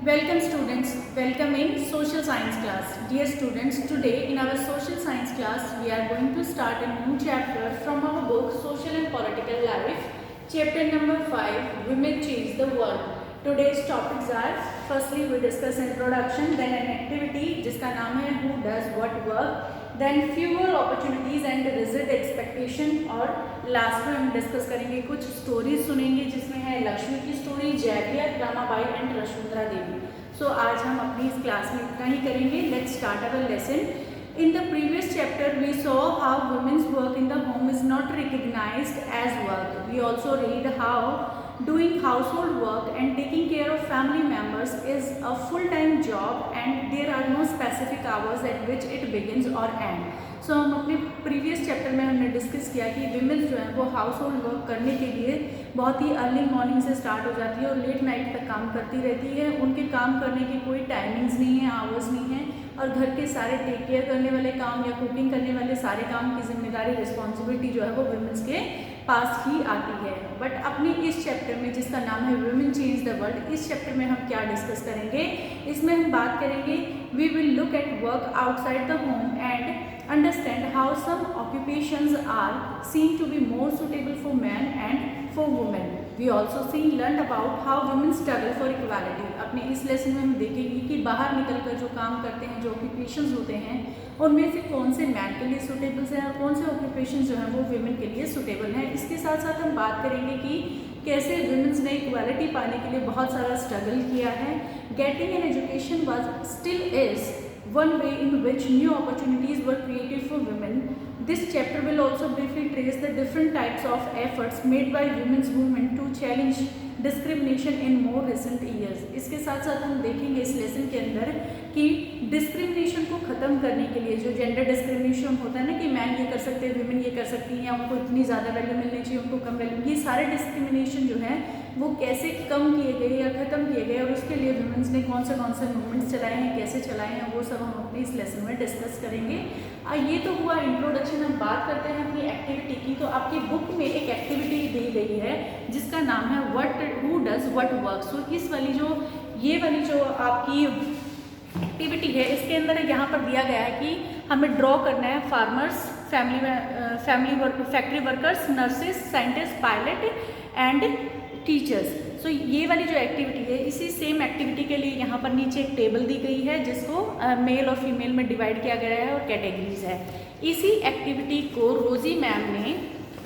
Welcome students, welcome in social science class. Dear students, today in our social science class we are going to start a new chapter from our book Social and Political Life, chapter number 5, Women Change the World. Today's topics are, firstly we discuss introduction, then an activity जिसका नाम है Who Does What Work, then fewer opportunities and rigid expectation, और last में हम discuss करेंगे कुछ stories सुनेंगे जिसमें है लक्ष्मी की स्टोरी, जयवियर, रामाबाई एंड वसुंधरा देवी. सो आज हम अपनी इस क्लास में इतना ही करेंगे. Let's start our lesson. In the previous chapter we saw how women's work in the home is not recognized as work. We also read how doing household work and taking care of family members is a full-time job and there are no specific hours at which it begins or ends. सो हम अपने previous chapter में हमने discuss किया कि women's जो हैं वो house hold work करने के लिए बहुत ही अर्ली मॉर्निंग से स्टार्ट हो जाती है और लेट नाइट तक काम करती रहती है. उनके काम करने की कोई टाइमिंग्स नहीं है, आवर्स नहीं है, और घर के सारे टेक केयर करने वाले काम या कुकिंग करने वाले सारे काम की जिम्मेदारी, रिस्पॉन्सिबिलिटी जो है वो विमेंस के पास ही आती है. बट अपने इस चैप्टर में जिसका नाम है वुमेन चेंज द वर्ल्ड, इस चैप्टर में हम क्या डिस्कस करेंगे, इसमें हम बात करेंगे we will look at work outside the home and understand how some occupations are seen to be more suitable for men and for women. We also learned about how women struggle for equality. अपने इस lesson में हम देखेंगे कि बाहर निकलकर जो काम करते हैं, जो ऑक्यूपेशंस होते हैं, उनमें से कौन से मैन के लिए सूटेबल हैं और कौन से ऑक्यूपेशंस जो हैं वो विमेन के लिए सूटेबल हैं. इसके साथ साथ हम बात करेंगे कि कैसे विमेंस ने इक्वालिटी पाने के लिए बहुत सारा स्ट्रगल किया है. Getting an education was still is one way in which new opportunities were created for women. This chapter will also briefly trace the different types of efforts made by women's movement to challenge discrimination in more recent years. इसके साथ साथ हम देखेंगे इस lesson के अंदर कि discrimination को ख़त्म करने के लिए जो जेंडर डिस्क्रिमिनेशन होता है ना कि मैन ये कर सकते हैं, वीमेन ये कर सकती हैं, या उनको इतनी ज़्यादा वैल्यू मिलनी चाहिए, उनको कम वैल्यू, ये सारे डिस्क्रिमिनेशन जो है वो कैसे कम किए गए या ख़त्म किए गए और उसके लिए वुमेन्स ने कौन से मूवमेंट्स चलाए हैं, कैसे चलाए हैं, वो सब हम अपनी इस लेसन में डिस्कस करेंगे. ये तो हुआ इंट्रोडक्शन. हम बात करते हैं अपनी एक्टिविटी की. तो आपकी बुक में एक एक्टिविटी दी गई है जिसका नाम है हु डज व्हाट वर्क. सो इस वाली जो आपकी एक्टिविटी है, इसके अंदर यहाँ पर दिया गया है कि हमें ड्रॉ करना है farmers, factory workers, nurses, scientist, pilot and teachers. So ये वाली जो एक्टिविटी है, इसी सेम एक्टिविटी के लिए यहाँ पर नीचे एक टेबल दी गई है जिसको मेल और फीमेल में डिवाइड किया गया है और कैटेगरीज है. इसी एक्टिविटी को रोजी मैम ने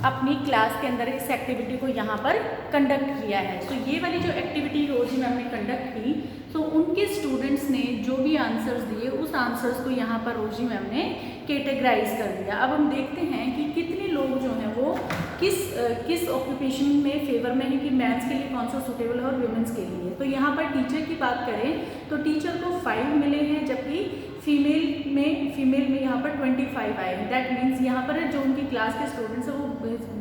अपनी क्लास के अंदर इस एक्टिविटी को यहाँ पर कंडक्ट किया है. सो ये वाली जो एक्टिविटी रोजी मैम ने कंडक्ट की, तो उनके स्टूडेंट्स ने जो भी आंसर्स दिए उस आंसर्स को यहाँ पर रोजी मैम ने कैटेगराइज कर दिया. अब हम देखते हैं कि कितने लोग जो हैं वो किस ऑक्यूपेशन में फेवर में है कि मैंस के लिए कौन सा सूटेबल है और वुमेन्स के लिए. तो यहाँ पर टीचर की बात करें तो टीचर को 5 मिले हैं, जबकि फीमेल में यहाँ पर 25 आए हैं. दैट मीन्स यहाँ पर जो उनकी क्लास के स्टूडेंट्स हैं वो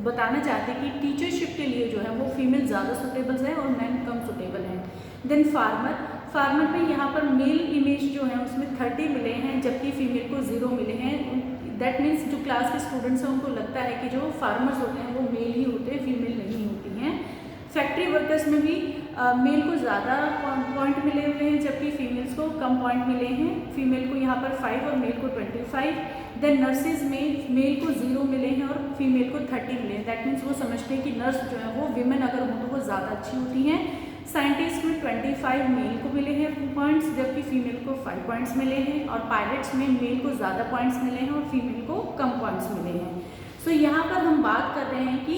बताना चाहते हैं कि टीचरशिप के लिए जो है वो फीमेल ज़्यादा सूटेबल है और मैन कम सूटेबल हैं. देन फार्मर में यहाँ पर मेल इमेज जो है उसमें 30 मिले हैं, जबकि फीमेल को 0 मिले हैं. दैट मीन्स जो क्लास के स्टूडेंट्स हैं उनको लगता है कि जो फार्मर्स होते हैं वो मेल ही होते हैं, फीमेल नहीं होती हैं. फैक्ट्री वर्कर्स में भी मेल को ज़्यादा पॉइंट मिले हुए हैं, जबकि फीमेल्स को कम पॉइंट मिले हैं. फीमेल को यहाँ पर 5 और मेल को 25. देन नर्सेज में मेल को 0 मिले हैं और फीमेल को 30 मिले हैं. दैट मीन्स वो समझते हैं कि नर्स जो है वो विमेन अगर हो तो वो ज़्यादा अच्छी होती हैं. साइंटिस्ट में 25 मेल को मिले हैं पॉइंट्स, जबकि फीमेल को 5 पॉइंट्स मिले हैं. और पायलट्स में मेल को ज़्यादा पॉइंट्स मिले हैं और फीमेल को कम पॉइंट्स मिले हैं. सो यहाँ पर हम बात कर रहे हैं कि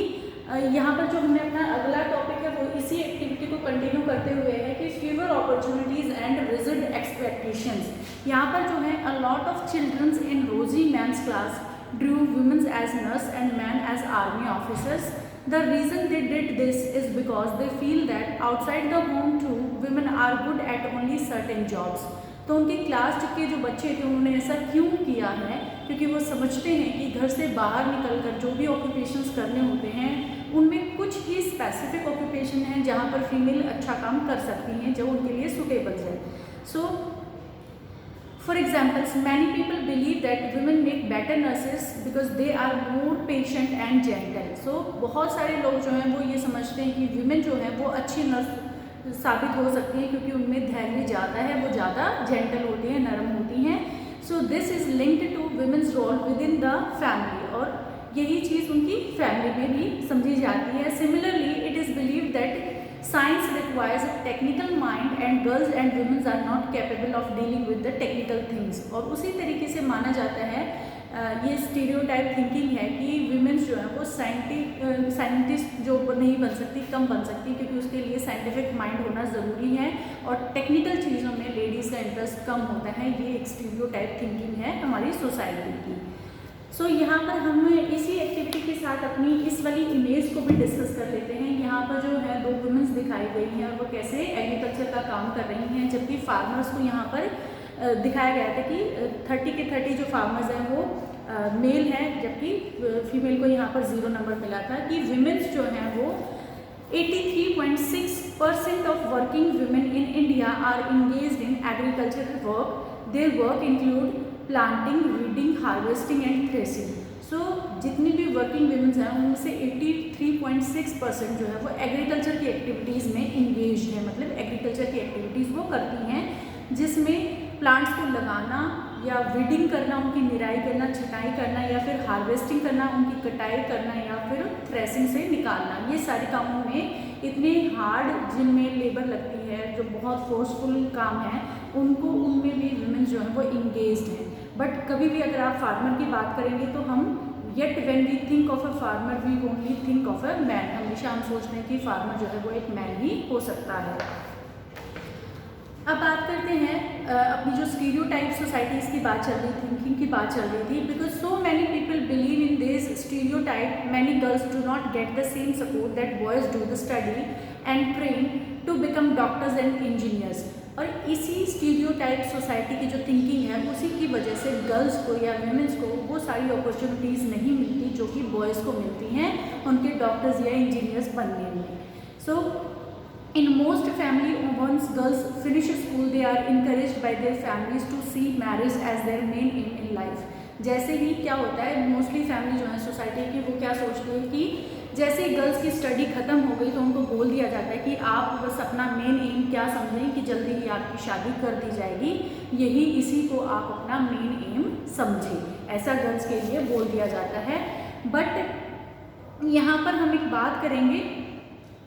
यहाँ पर जो हमने अपना अगला टॉपिक है वो इसी एक्टिविटी को कंटिन्यू करते हुए है कि fewer opportunities and rigid expectations. यहाँ पर जो है a lot of childrens in Rosy ma'am's class drew womens as nurse and man as army officers. The reason they did this is because they feel that outside the home too, women are good at only certain jobs. तो उनकी class के जो बच्चे थे उन्होंने ऐसा क्यों किया है, क्योंकि वो समझते हैं कि घर से बाहर निकलकर जो भी ऑक्यूपेशंस करने होते हैं उनमें कुछ ही स्पेसिफिक ऑक्यूपेशन हैं जहाँ पर फीमेल अच्छा काम कर सकती हैं, जो उनके लिए सूटेबल है. सो For example, many people believe that women make better nurses because they are more patient and gentle. So बहुत सारे लोग जो हैं वो ये समझते हैं कि women जो हैं वो अच्छी नर्स साबित हो सकती हैं क्योंकि उनमें धैर्य जेंटल होती हैं, नरम होती हैं। So this is linked to women's role within the family, और यही चीज़ उनकी फैमिली में भी समझी जाती है। Similarly it is believe that science requires a technical mind and girls and womens are not capable of dealing with the technical things. और उसी तरीके से माना जाता है, ये स्टीरियोटाइप थिंकिंग है कि विमेन्स जो है वो साइंटिस्ट जो नहीं बन सकती, कम बन सकती, क्योंकि उसके लिए साइंटिफिक माइंड होना ज़रूरी है, और टेक्निकल चीज़ों में लेडीज़ का इंटरेस्ट कम होता है। ये एक स्टीरियोटाइप थिंकिंग है हमारी सोसाइटी की। सो यहाँ पर हम इसी एक्टिविटी के साथ अपनी इस वाली इमेज को भी डिस्कस कर लेते हैं। यहाँ पर जो है 2 वुमेन्स दिखाई गई हैं और वो कैसे एग्रीकल्चर का काम कर रही हैं, जबकि फार्मर्स को यहाँ पर दिखाया गया था कि 30 के 30 जो फार्मर्स हैं वो मेल हैं, जबकि फीमेल को यहाँ पर 0 नंबर मिला था। कि विमेन्स जो हैं वो 83.6% of working women in India are engaged in agricultural work. Their work include planting, weeding, harvesting and threshing. So जितनी भी वर्किंग वुमेन्स हैं उनमें से 83.6% जो है वो एग्रीकल्चर की एक्टिविटीज़ में इंगेज्ड है, मतलब एग्रीकल्चर की एक्टिविटीज़ वो करती हैं, जिसमें प्लांट्स को लगाना या वीडिंग करना, उनकी निराई करना, छटाई करना, या फिर हार्वेस्टिंग करना, उनकी कटाई करना, या फिर थ्रेसिंग से निकालना। ये सारे कामों में इतने हार्ड जिनमें लेबर लगती है, जो बहुत फोर्सफुल काम है, उनमें भी वुमेन जो है वो इंगेज्ड हैं। बट कभी भी अगर आप फार्मर की बात करेंगे तो हम yet when we think of a farmer we only think of a man. हमेशा हम सोचते हैं कि फार्मर जो है वो एक मैन ही हो सकता है। अब बात करते हैं अपनी जो स्टीरियोटाइप सोसाइटीज़ की बात चल रही, थिंकिंग की बात चल रही थी। Because so many people believe in this stereotype, many girls do not get the same support that boys do the study and train to become doctors and engineers. और इसी स्टीरियोटाइप सोसाइटी की जो thinking है, उसी की वजह से girls को या वुमेन्स को वो सारी अपॉर्चुनिटीज़ नहीं मिलती जो कि बॉयज़ को मिलती हैं उनके डॉक्टर्स या इंजीनियर्स बनने में। सो in most family, once girls finish school, they are encouraged by their families to see marriage as their main aim in life. जैसे ही क्या होता है, मोस्टली फैमिली जो है सोसाइटी की वो क्या सोचती है कि जैसे ही गर्ल्स की स्टडी खत्म हो गई तो उनको बोल दिया जाता है कि आप बस अपना मेन एम क्या समझें कि जल्दी ही आपकी शादी कर दी जाएगी, यही इसी को आप अपना मेन एम समझें, ऐसा गर्ल्स के लिए बोल दिया जाता है। बट यहाँ पर हम एक बात करेंगे,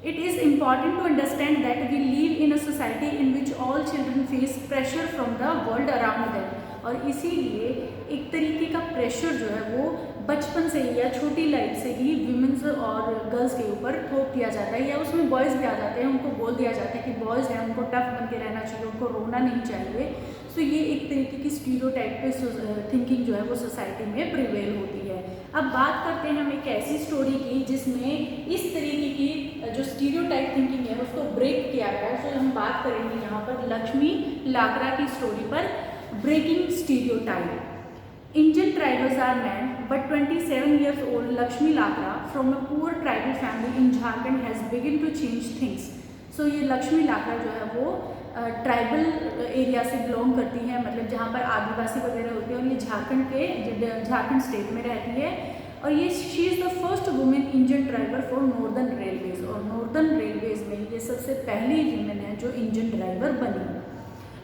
It is important to understand that we live in a society in which all children face pressure from the world around them. और इसीलिए एक तरीके का प्रेशर जो है वो बचपन से ही या छोटी लाइफ से ही विमेंस और गर्ल्स के ऊपर थोप दिया जाता है, या उसमें बॉयज़ भी आ जाते हैं, उनको बोल दिया जाता है कि बॉयज़ हैं उनको टफ बन के रहना चाहिए, उनको रोना नहीं चाहिए। तो ये एक तरीके की स्टीरियोटाइप पे थिंकिंग जो है वो सोसाइटी में प्रिवेल होती है। अब बात करते हैं हम एक ऐसी स्टोरी की जिसमें इस तरीके की जो स्टीरियोटाइप थिंकिंग है उसको ब्रेक किया गया है। तो हम बात करेंगे यहाँ पर लक्ष्मी लाकड़ा की स्टोरी पर, breaking stereotype. Indian tribals are men, but 27 years old Lakshmi Lakra from a poor tribal family in Jharkhand has begun to change things. So ये लक्ष्मी लाकड़ा जो है वो ट्राइबल एरिया से बिलोंग करती है, मतलब जहाँ पर आदिवासी वगैरह होते हैं, और ये झारखंड स्टेट में रहती है। और ये she is the first women engine driver for northern railways, और नॉर्दर्न रेलवेज में ये सबसे पहली वुमेन है जो इंजन ड्राइवर बनी।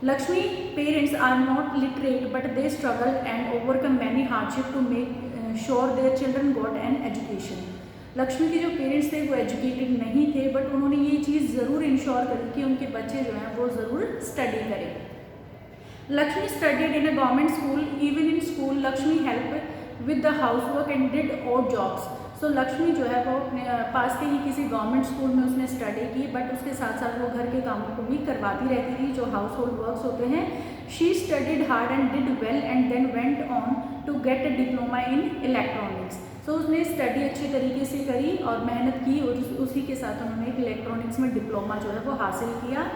Lakshmi parents are not literate, but they struggle and overcome many hardship to make sure their children got an education. Lakshmi के जो पेरेंट्स थे वो एजुकेटेड नहीं थे, बट उन्होंने ये चीज़ ज़रूर इंश्योर करी कि उनके बच्चे जो हैं वो ज़रूर स्टडी करें। Lakshmi studied in a government school. Even in school Lakshmi help with the house work and did odd jobs. So Lakshmi जो है वो अपने पास के ही किसी गवर्नमेंट स्कूल में उसने स्टडी की, बट उसके साथ साथ वो घर के कामों को भी करवाती रहती थी जो हाउस होल्ड वर्क्स होते हैं। She studied hard and did well and then went on to get a diploma in electronics. So उसने स्टडी अच्छे तरीके से करी और मेहनत की, और उसी के साथ उन्होंने एक इलेक्ट्रॉनिक्स में डिप्लोमा जो है वो हासिल किया।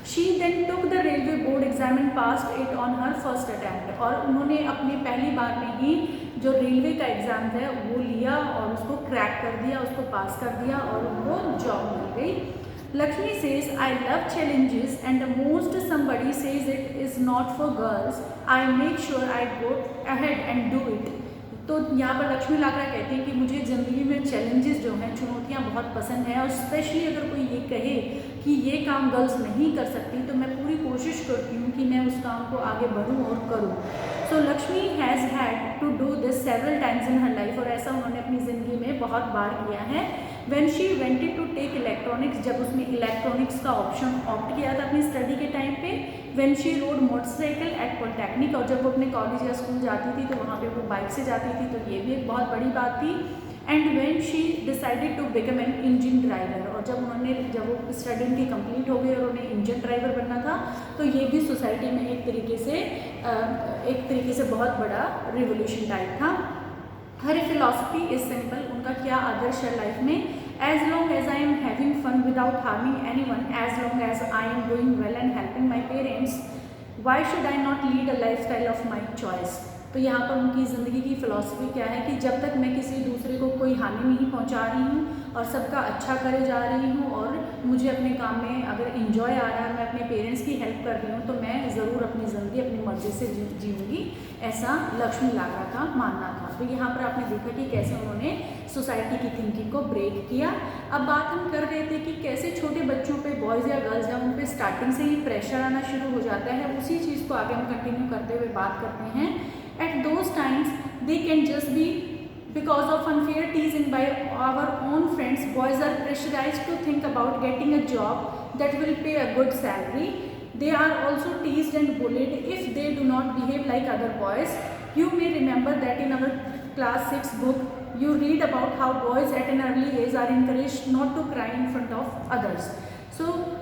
She then took the railway board exam and passed it on her first attempt. और उन्होंने अपनी पहली बार में ही जो रेलवे का एग्ज़ाम था वो लिया और उसको क्रैक कर दिया, उसको पास कर दिया और उनको जॉब मिल गई। Lakshmi says I love challenges and the most somebody says it is not for girls, I make sure I go ahead and do it. तो यहाँ पर लक्ष्मी लाकड़ा कहती हैं कि मुझे ज़िंदगी में चैलेंजेस जो हैं, चुनौतियाँ बहुत पसंद हैं, और स्पेशली अगर कोई ये कहे कि ये काम गर्ल्स नहीं कर सकती तो मैं पूरी कोशिश करती हूँ कि मैं उस काम को आगे बढ़ूँ और करूँ। So Lakshmi has had to do this several times in her life, और ऐसा उन्होंने अपनी ज़िंदगी में बहुत बार किया है। When she wanted to take electronics, जब उसने इलेक्ट्रॉनिक्स का ऑप्शन ऑप्ट किया था अपनी स्टडी के टाइम पे। When she rode motorcycle at polytechnic, और जब वो अपने कॉलेज या स्कूल जाती थी तो वहाँ पे वो बाइक से जाती थी, तो ये भी एक बहुत बड़ी बात थी। And when she decided to become an engine driver, और जब वो स्टडी उनकी कंप्लीट हो गई और उन्हें इंजन ड्राइवर बनना था, तो ये भी सोसाइटी में एक तरीके से बहुत बड़ा रिवोल्यूशन टाइप था। हर फिलॉसफी इज सिंपल, उनका क्या आदर्श है लाइफ में, as long as I am having fun without harming anyone, as long as I am doing well and helping my parents, why should I not lead a lifestyle of my choice. तो यहाँ पर उनकी ज़िंदगी की philosophy क्या है कि जब तक मैं किसी दूसरे को कोई हानि नहीं पहुँचा रही हूँ और सबका अच्छा करे जा रही हूँ, और मुझे अपने काम में अगर इंजॉय आ रहा है, मैं अपने पेरेंट्स की हेल्प कर रही हूँ, तो मैं ज़रूर अपनी ज़िंदगी अपनी मर्ज़ी से जीऊँगी, ऐसा लक्ष्मी लाकड़ा का मानना था। तो यहाँ पर आपने देखा कि कैसे उन्होंने सोसाइटी की थिंकिंग को ब्रेक किया। अब बात हम कर रहे थे कि कैसे छोटे बच्चों पे, बॉयज़ या गर्ल्स, जब उन पर स्टार्टिंग से ही प्रेशर आना शुरू हो जाता है, उसी चीज़ को आगे हम कंटिन्यू करते हुए बात करते हैं। At those times, they can just be because of unfair teasing by our own friends. Boys are pressurized to think about getting a job that will pay a good salary. They are also teased and bullied if they do not behave like other boys. You may remember that in our class 6 book, you read about how boys at an early age are encouraged not to cry in front of others.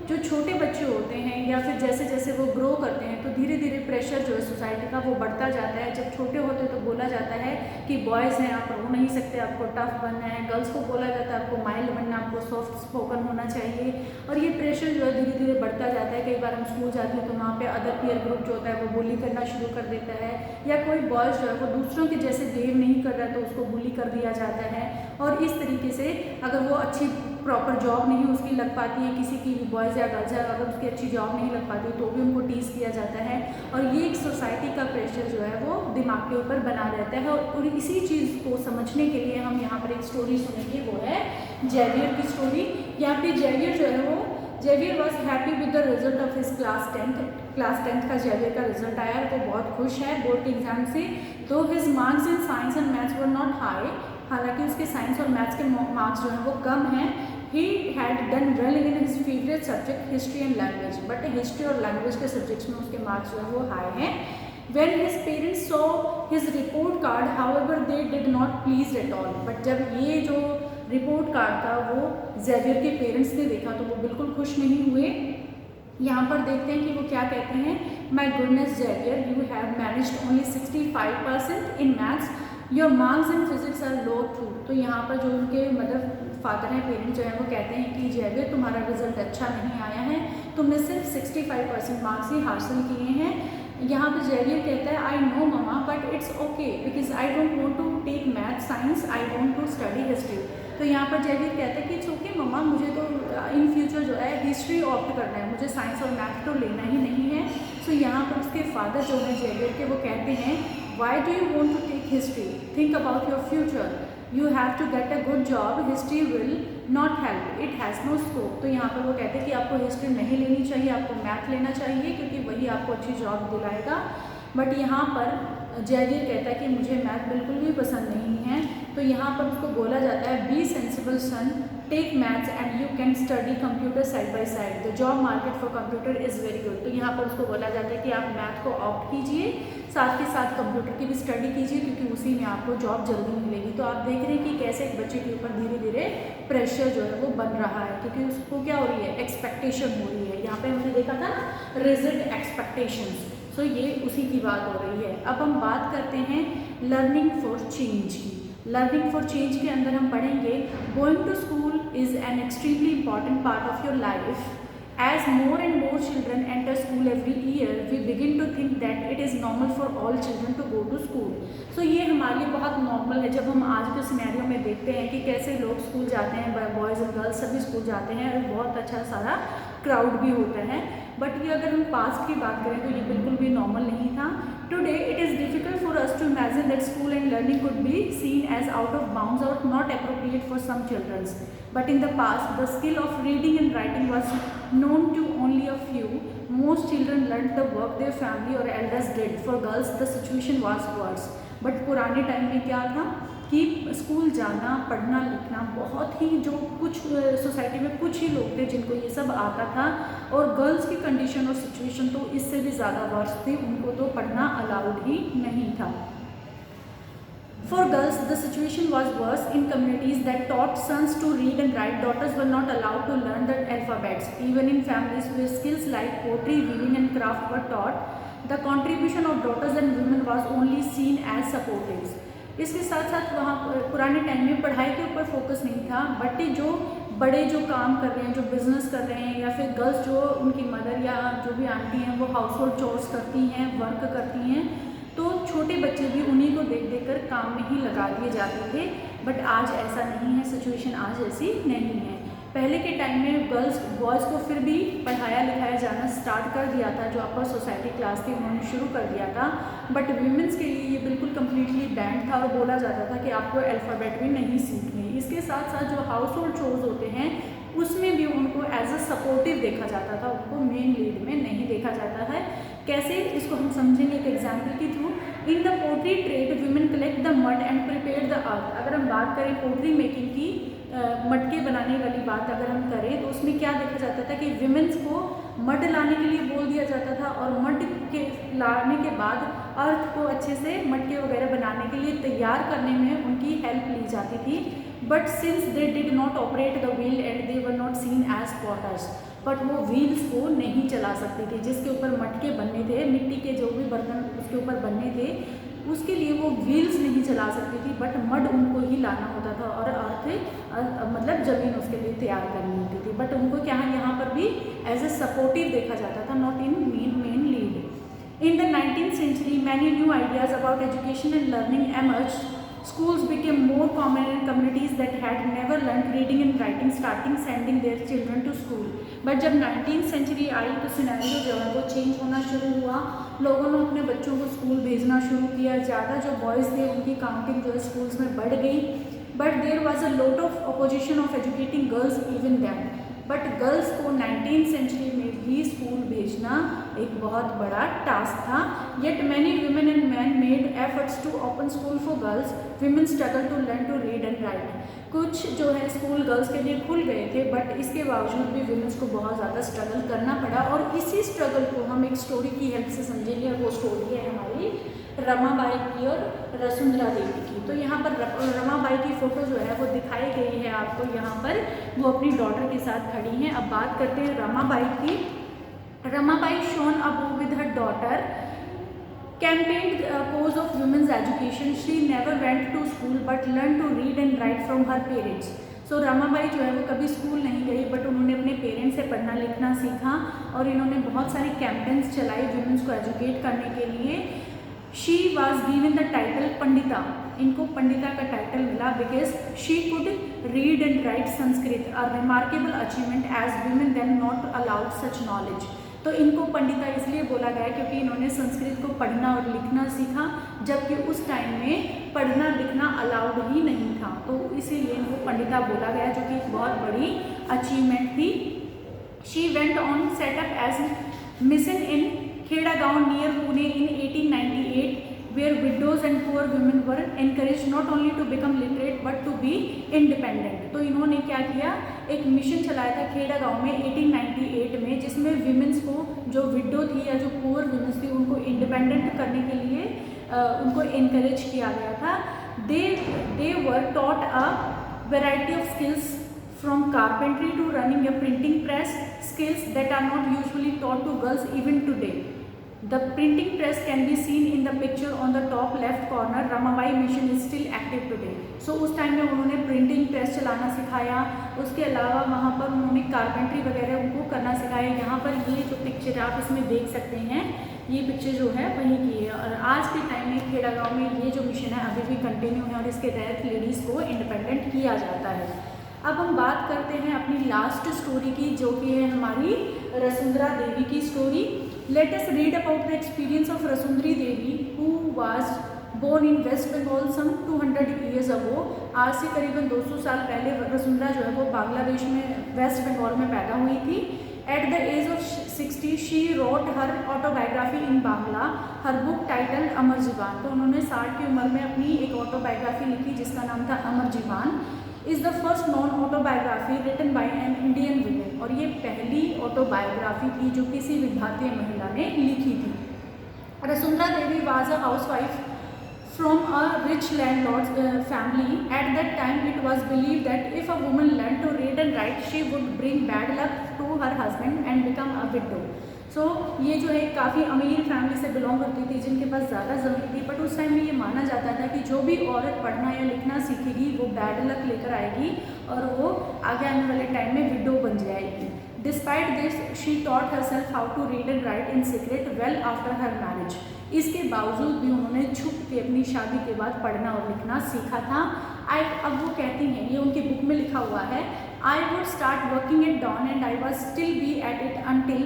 जो छोटे बच्चे होते हैं या फिर जैसे जैसे वो ग्रो करते हैं, तो धीरे धीरे प्रेशर जो है सोसाइटी का वो बढ़ता जाता है। जब छोटे होते हैं तो बोला जाता है कि बॉयज़ हैं, आप रो नहीं सकते, आपको टफ बनना है। गर्ल्स को बोला जाता है आपको माइल्ड बनना, आपको सॉफ्ट स्पोकन होना चाहिए। और ये प्रेशर जो है धीरे धीरे बढ़ता जाता है। कई बार हम स्कूल जाते हैं तो वहाँ पे अदर पीयर ग्रुप जो होता है वो बुली करना शुरू कर देता है, या कोई बॉयज़ जो है वो दूसरों के जैसे बिहेव नहीं कर रहा है तो उसको बुली कर दिया जाता है। और इस तरीके से अगर वो अच्छी प्रॉपर जॉब नहीं उसकी लग पाती है, किसी की बॉयज़ या गर्ल्स अगर उसकी अच्छी जॉब नहीं लग पाती तो भी उनको टीज किया जाता है। और ये एक सोसाइटी का प्रेशर जो है वो दिमाग के ऊपर बना रहता है। और इसी चीज़ को समझने के लिए हम यहाँ पर एक स्टोरी सुनेंगे, वो है जेवियर की स्टोरी। यहाँ पे जेवियर जो है वो, Xavier was happy with the result of his class 10th का जेवियर का रिजल्ट आया, तो बहुत खुश है बोर्ड के एग्जाम से। तो his marks in science and maths were not high, हालांकि उसके साइंस और मैथ्स के मार्क्स जो हैं वो कम हैं। He had done well in his favorite subject history and language, but history और लैंग्वेज के सब्जेक्ट्स में उसके मार्क्स जो है वो हाई हैं। When his parents saw his report card, however, they did not pleased at all. But जब ये जो रिपोर्ट कार्ड था वो जेवियर के पेरेंट्स ने देखा तो वो बिल्कुल खुश नहीं हुए। यहाँ पर देखते हैं कि वो क्या कहते हैं, My goodness Xavier, you have managed only 65% in maths. Your marks in physics are low too. तो यहाँ पर जो उनके मतलब फादर हैं, पेरेंट्स जो हैं वो कहते हैं कि जेवियर तुम्हारा रिजल्ट अच्छा नहीं आया है, तुमने सिर्फ 65% मार्क्स ही हासिल किए हैं। यहाँ पर जेवियर कहता है I know mama but it's okay because I don't want to take math science, I want to study history. तो यहाँ पर जेवियर कहता है कि इट्स ओके ममा, मुझे तो इन फ्यूचर जो है हिस्ट्री ऑप्ट करना है, मुझे साइंस और मैथ तो लेना ही नहीं है। सो यहाँ पर उसके फादर जो है जेवियर के, वो कहते हैं why do you want to take history, think about your future, you have to get a good job, history will not help, it has no scope. तो यहाँ पर वो कहते हैं कि आपको हिस्ट्री नहीं लेनी चाहिए, आपको मैथ लेना चाहिए क्योंकि वही आपको अच्छी जॉब दिलाएगा। बट यहाँ पर जेवियर कहता है कि मुझे मैथ बिल्कुल भी पसंद नहीं है। तो यहाँ पर उसको बोला जाता है be sensible son, take maths and you can study computer side by side, the job market for computer is very good. तो यहाँ पर उसको बोला जाता है कि आप मैथ को ऑप्ट कीजिए, साथ के साथ कंप्यूटर की भी स्टडी कीजिए क्योंकि उसी में आपको जॉब जल्दी मिलेगी। तो आप देख रहे हैं कि कैसे एक बच्चे के ऊपर धीरे धीरे प्रेशर जो है वो बन रहा है, क्योंकि उसको क्या हो रही है, एक्सपेक्टेशन हो रही है। यहाँ पे हमने देखा था रिजिड एक्सपेक्टेशंस, तो ये उसी की बात हो रही है। अब हम बात करते हैं लर्निंग फॉर चेंज की। लर्निंग फॉर चेंज के अंदर हम पढ़ेंगे going to school is an extremely important part of your life. As more and more children enter school every year, we begin to think that it is normal for all children to go to school. So ये हमारे लिए बहुत normal है। जब हम आज के scenario में देखते हैं कि कैसे लोग स्कूल जाते हैं, बॉयज़ और गर्ल्स सभी स्कूल जाते हैं और बहुत अच्छा सारा क्राउड भी होता है। बट ये अगर हम पास्ट की बात करें तो ये बिल्कुल भी नॉर्मल नहीं था। Today it is difficult for us to imagine that school and learning could be seen as out of bounds और not appropriate for some childrens. But in the past, the skill of reading and writing was known to only a few. Most children learnt the work their family or elders did. For girls, the situation was worse. But पुराने time में क्या था कि school जाना, पढ़ना लिखना बहुत ही, जो कुछ सोसाइटी में कुछ ही लोग थे जिनको ये सब आता था, और गर्ल्स की कंडीशन और सिचुएशन तो इससे भी ज़्यादा वर्स थी, उनको तो पढ़ना अलाउड ही नहीं था. For girls, the situation was worse. In communities that taught sons to read and write, daughters were not allowed to learn the alphabets. Even in families where skills like pottery, weaving and craft were taught, the contribution of daughters and women was only seen as supportive. इसके साथ साथ वहाँ पुराने time में पढ़ाई के ऊपर focus नहीं था, बट जो बड़े जो काम कर रहे हैं, जो बिजनेस कर रहे हैं, या फिर गर्ल्स जो उनकी मदर या जो भी आंटी हैं वो हाउस होल्ड चोर्स करती हैं, वर्क करती हैं, तो छोटे बच्चे भी उन्हीं को देख देख कर काम में ही लगा दिए जाते थे. बट आज ऐसा नहीं है, सिचुएशन आज ऐसी नहीं है. पहले के टाइम में गर्ल्स बॉयज़ को फिर भी पढ़ाया लिखाया जाना स्टार्ट कर दिया था, जो अपर सोसाइटी क्लास थी उन्होंने शुरू कर दिया था. बट वीमेंस के लिए ये बिल्कुल कम्प्लीटली बैंड था और बोला जाता था कि आपको अल्फ़ाबेट भी नहीं सीखनी. इसके साथ साथ जो हाउस होल्ड चोर्स होते हैं उसमें भी उनको एज अ सपोर्टिव देखा जाता था, उनको मेन लीड में नहीं देखा जाता है. कैसे, इसको हम समझेंगे एक एग्जाम्पल के through. In the pottery trade women collect the mud and prepare the earth. अगर हम बात करें पोट्री मेकिंग की, मटके बनाने वाली बात अगर हम करें, तो उसमें क्या देखा जाता था कि विमेंस को मड लाने के लिए बोल दिया जाता था, और मड के लाने के बाद अर्थ को अच्छे से मटके वगैरह बनाने के लिए तैयार करने में उनकी हेल्प ली जाती थी. But since they did not operate the wheel and they were not seen as potters, but वो व्हील्स को नहीं चला सकती थी. जिसके ऊपर मटके बनने थे, मिट्टी के जो भी बर्तन उसके ऊपर बनने थे, उसके लिए वो व्हील्स नहीं चला सकती थी, बट मड उनको ही लाना होता था और अर्थ मतलब ज़मीन उसके लिए तैयार करनी होती थी. बट उनको क्या है, यहाँ पर भी एज ए सपोर्टिव देखा जाता था, not in main lead. In the 19th century, many new ideas about education and learning emerged. Schools became more common in communities that had never learned reading and writing, starting sending their children to school. But जब 19th century आई तो scenario जो है वो change होना शुरू हुआ. लोगों ने अपने बच्चों को स्कूल भेजना शुरू किया. ज़्यादा जो बॉयज़ थे उनकी काउंटिंग जो है स्कूल्स में बढ़ गई. But there was a lot of opposition of educating girls even then. But girls को 19th century में भी स्कूल भेजना एक बहुत बड़ा टास्क था. Yet many women and man made efforts to open school for girls. Women struggle to learn to read and write. कुछ जो है स्कूल गर्ल्स के लिए खुल गए थे, बट इसके बावजूद भी वुमेन्स को बहुत ज़्यादा स्ट्रगल करना पड़ा. और इसी स्ट्रगल को हम एक स्टोरी की हेल्प से समझेंगे, और वो स्टोरी है हमारी रमाबाई की और वसुंधरा देवी की. तो यहाँ पर रमाबाई की फ़ोटो जो है वो दिखाई गई है आपको यहाँ पर, वो अपनी डॉटर के साथ खड़ी हैं. अब बात करते हैं रमाबाई की. Ramabai shown up with her daughter campaigned cause of women's education. She never went to school but learned to read and write from her parents. So Ramabai जो है वो कभी स्कूल नहीं गई, बट उन्होंने अपने पेरेंट्स से पढ़ना लिखना सीखा, और इन्होंने बहुत सारी कैंपेन्स चलाई वुमेन्स को एजुकेट करने के लिए. She was given the title Pandita. इनको पंडिता का टाइटल मिला because she could read and write Sanskrit, a remarkable achievement as women then not allowed such knowledge. तो इनको पंडिता इसलिए बोला गया क्योंकि इन्होंने संस्कृत को पढ़ना और लिखना सीखा, जबकि उस टाइम में पढ़ना लिखना अलाउड ही नहीं था. तो इसीलिए इनको पंडिता बोला गया, जो कि एक बहुत बड़ी अचीवमेंट थी. She went on set up as mission in Kheda गांव near Pune in 1898, where widows and poor women were encouraged not only to become literate but to be independent. तो इन्होंने क्या किया, एक मिशन चलाया था खेड़ा गांव में 1898 में, जिसमें विमेंस को, जो विडो थी या जो पुअर विमेंस थी, उनको इंडिपेंडेंट करने के लिए उनको इनकरेज किया गया था. They were taught a variety of skills from carpentry to running a printing press, skills that are not usually taught to girls even today. The printing press can be seen in the picture on the top left corner. Ramabai mission is still active today. So उस time में उन्होंने printing press चलाना सिखाया. उसके अलावा वहाँ पर उन्होंने कारपेंट्री वगैरह उनको करना सिखाया. यहाँ पर ये जो पिक्चर आप इसमें देख सकते हैं, ये पिक्चर जो है वही की है. और आज के टाइम में खेड़ा गाँव में ये जो मिशन है अभी भी कंटिन्यू है, और इसके तहत लेडीज़ को इंडिपेंडेंट किया जाता है. अब हम बात करते हैं अपनी लास्ट स्टोरी की, जो कि है हमारी वसुंधरा देवी की story. Let us read about the experience of Vasundhari Devi who was born in West Bengal some 200 years ago. आज से करीबन 200 साल पहले वसुंधरा जो है वो बांग्लादेश में वेस्ट बंगाल में पैदा हुई थी. At the age of 60 she wrote her autobiography in Bangla. Her book titled अमर जीवान. तो उन्होंने 60 की उम्र में अपनी एक ऑटोबायोग्राफी लिखी जिसका नाम था Amar Jiban. Is the first non autobiography written by an Indian women. और ये पहली ऑटोबायोग्राफी थी जो किसी भी भारतीय महिला ने लिखी थी. Rasundra Devi was a housewife from a rich landlord's family. At that time, it was believed that if a woman learned to read and write, she would bring bad luck to her husband and become a widow. So ये जो है काफ़ी अमीर family से belong करती थी जिनके पास ज़्यादा ज़मीन थी. बट उस टाइम में ये माना जाता था कि जो भी औरत पढ़ना या लिखना सीखेगी वो बैड लक लेकर आएगी और वो आगे आने वाले टाइम में विडो बन जाएगी. Despite this, she taught herself how to read and write in secret well after her marriage. इसके बावजूद भी उन्होंने छुप के अपनी शादी के बाद पढ़ना और लिखना सीखा था. अब वो कहती हैं, ये उनकी बुक में लिखा हुआ है, I would start working at dawn and I was still be at it until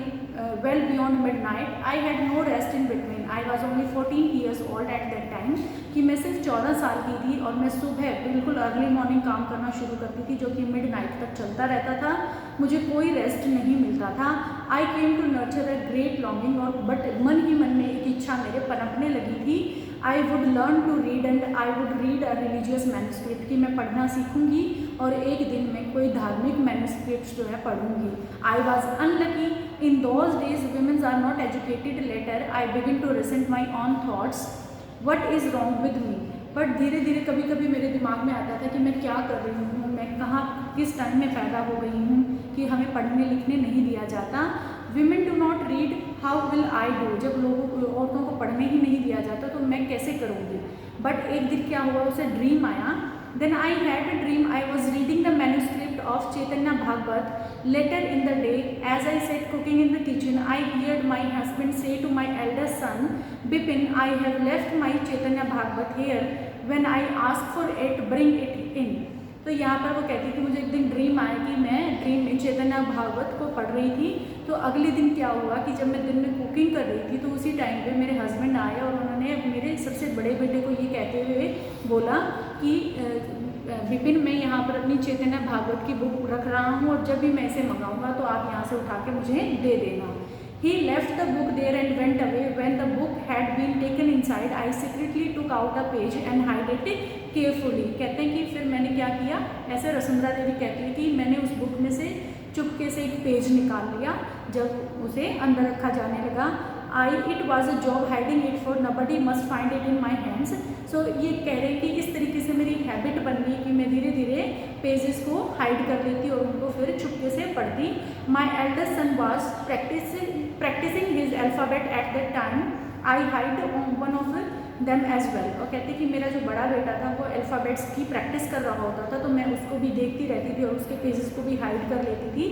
well beyond midnight. I had no rest in between. I was only 14 years old at that time. कि मैं सिर्फ 14 साल की थी और मैं सुबह बिल्कुल अर्ली मॉर्निंग काम करना शुरू करती थी जो कि मिडनाइट तक चलता रहता था. मुझे कोई रेस्ट नहीं मिलता था. I came to nurture a great longing. और बट मन ही मन में एक इच्छा मेरे पनपने लगी थी. I would learn to read and I would read a religious manuscript. कि मैं पढ़ना सीखूंगी और एक दिन में कोई धार्मिक मैन्युस्क्रिप्ट जो है पढ़ूंगी. I was unlucky. In those days womens are not educated. Later I begin to resent my own thoughts what is wrong with me. But धीरे धीरे कभी कभी मेरे दिमाग में आता था कि मैं क्या कर रही हूँ, मैं कहाँ किस टाइम में पैदा हो गई हूँ कि हमें पढ़ने लिखने नहीं दिया जाता. Women do not read, how will I do. जब औरतों को पढ़ने ही नहीं दिया जाता तो मैं कैसे करूँगी. बट एक दिन क्या हुआ, उसे ड्रीम आया. Then I had a dream. I was reading the manuscript of Chaitanya Bhagavat. Later in the day, as I sat cooking in the kitchen, I heard my husband say to my eldest son, Bipin, I have left my Chaitanya Bhagavat here. When I ask for it, bring it in. तो यहाँ पर वो कहती कि मुझे एक दिन dream आया कि मैं ड्रीम में चैतन्य भागवत को पढ़ रही थी. तो अगले दिन क्या हुआ कि जब मैं दिन में कुकिंग कर रही थी तो उसी टाइम पे मेरे हस्बैंड आए और उन्होंने मेरे सबसे बड़े बेटे को ये कहते हुए बोला कि विपिन, मैं यहाँ पर अपनी चैतन्य भागवत की बुक रख रहा हूँ और जब भी मैं इसे मंगाऊंगा तो आप यहाँ से उठा के मुझे दे देना. He left the book there and went away. When the book had been taken inside, I secretly took out a page and hid it carefully. कहते हैं कि फिर मैंने क्या किया, ऐसे रसुंधरा देवी कहती है कि मैंने उस बुक में से चुपके से एक पेज निकाल लिया. जब उसे अंदर रखा जाने लगा, it was a job hiding it for nobody must find it in my hands. So ये कह रहे हैं कि इस तरीके से मेरी हैबिट बन गई कि मैं धीरे धीरे पेजेस को हाइड कर लेती और उनको फिर चुपके से पढ़ती. My eldest son was practicing his alphabet at that time. I hid one of them as well. और कहते कि मेरा जो बड़ा बेटा था वो अल्फ़ाबेट्स की प्रैक्टिस कर रहा होता था तो मैं उसको भी देखती रहती थी और उसके पेजेस को भी हाइड कर लेती थी.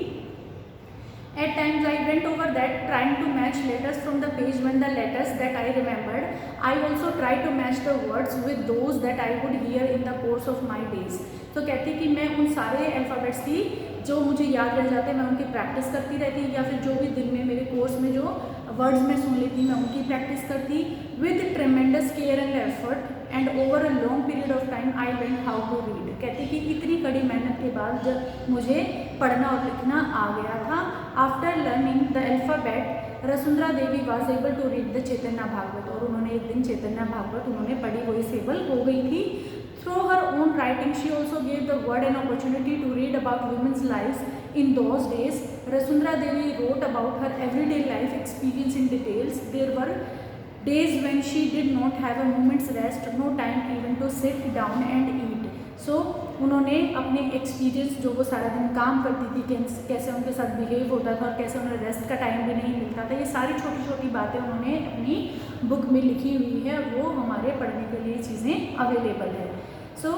At times I went over that trying to match letters from the page when the letters that I remembered. I also tried to match the words with those that I would hear in the course of my days. तो कहती कि मैं उन सारे alphabets की जो मुझे याद रह जाते मैं उनकी प्रैक्टिस करती रहती या फिर जो भी दिन में मेरे कोर्स में जो वर्ड्स में सुन लेती मैं उनकी प्रैक्टिस करती. With tremendous care and effort and over a long period of time I learn how to read. कहती कि इतनी कड़ी मेहनत के बाद जब मुझे पढ़ना और लिखना आ गया था. After learning the alphabet Rasundhara Devi was able to read the Chaitanya Bhagavat. और उन्होंने एक दिन चैतन्य भागवत उन्होंने पढ़ी, वो इस एबल हो गई थी. Through her own writing, she also gave the world an opportunity to read about women's lives in those days. Rasundra Devi wrote about her everyday life experience in details. There were days when she did not have a moment's rest, no time even to sit down and eat. So उन्होंने अपने experience जो वो सारा दिन काम करती थी कैसे उनके साथ बिहेव होता था और कैसे उन्हें रेस्ट का टाइम भी नहीं मिलता था, ये सारी छोटी छोटी बातें उन्होंने अपनी बुक में लिखी हुई है. वो हमारे पढ़ने के लिए चीज़ें अवेलेबल है. सो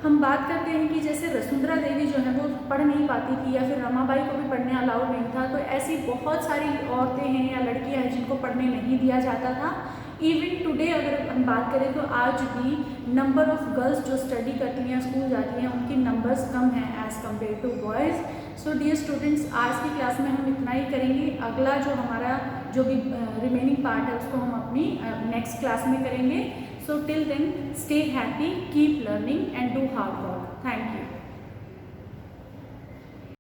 हम बात करते हैं कि जैसे वसुंधरा देवी जो है वो पढ़ नहीं पाती थी या फिर रमाबाई को भी पढ़ने अलाउड नहीं था. तो ऐसी बहुत सारी औरतें हैं या लड़कियां हैं जिनको पढ़ने नहीं दिया जाता था. इवन टुडे अगर हम बात करें तो आज भी नंबर ऑफ़ गर्ल्स जो स्टडी करती हैं स्कूल जाती हैं उनकी नंबर्स कम हैं as compare to boys. So dear students, आज की क्लास में हम इतना ही करेंगे. अगला जो हमारा जो भी रिमेनिंग पार्ट है उसको हम अपनी नेक्स्ट क्लास में करेंगे. So till then, stay happy, keep learning and do hard work. Thank you.